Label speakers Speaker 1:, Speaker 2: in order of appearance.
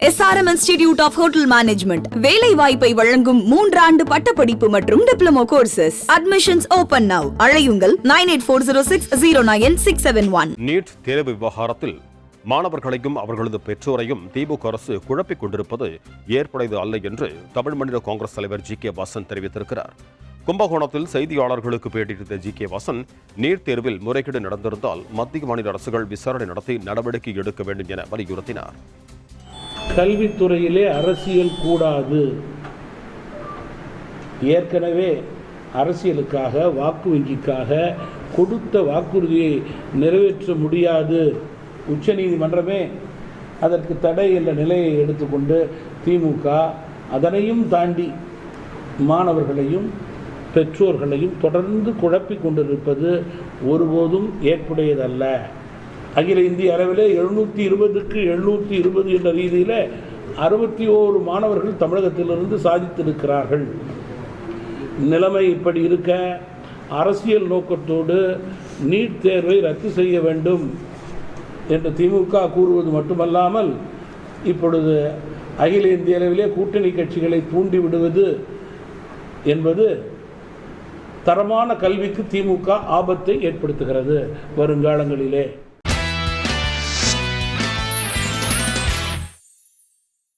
Speaker 1: SRM Institute of Hotel Management வேலை வாய்ப்பை வழங்கும் 3 ஆண்டு பட்டப்படிப்பு மற்றும் diploma courses. Admissions open now. அழையுங்கள் 9840609671.
Speaker 2: நீட் தேர்வு விவகாரத்தில் மாணவர்களையும் அவர்களது பெற்றோரையும் திமுக அரசு குழப்பிக் கொண்டிருப்பது ஏற்புடையது அல்ல என்று தமிழ் மாநில காங்கிரஸ் தலைவர் ஜி.கே. வாசன் தெரிவித்திருக்கிறார். கும்பகோணத்தில் செய்தியாளர்களுக்கு பேட்டியளித்த ஜி.கே. வாசன் நீட் தேர்வில் முறைகேடு நடந்திருந்தால் மத்திய மாநில அரசுகள் விசாரணை நடத்தி நடவடிக்கை எடுக்க வேண்டும் என வலியுறுத்தினார்.
Speaker 3: கல்வித்துறையிலே அரசியல் கூடாது. ஏற்கனவே அரசியலுக்காக வாக்கு வங்கிக்காக கொடுத்த வாக்குறுதியை நிறைவேற்ற முடியாது. உச்சநீதிமன்றமே அதற்கு தடை என்ற நிலையை எடுத்துக்கொண்டு திமுக அதனையும் தாண்டி மாணவர்களையும் பெற்றோர்களையும் தொடர்ந்து குழப்பிக் கொண்டிருப்பது ஒருபோதும் ஏற்புடையதல்ல. அகில இந்திய அளவிலே 720க்கு 720 என்ற ரீதியில் 61 மாணவர்கள் தமிழகத்திலிருந்து சாதித்திருக்கிறார்கள். நிலைமை இப்படி இருக்க அரசியல் நோக்கத்தோடு நீட் தேர்வை ரத்து செய்ய வேண்டும் என்று திமுக கூறுவது மட்டுமல்லாமல் இப்பொழுது அகில இந்திய அளவிலே கூட்டணி கட்சிகளை தூண்டி விடுவது என்பது தரமான கல்விக்கு திமுக ஆபத்தை ஏற்படுத்துகிறது வருங்காலங்களிலே.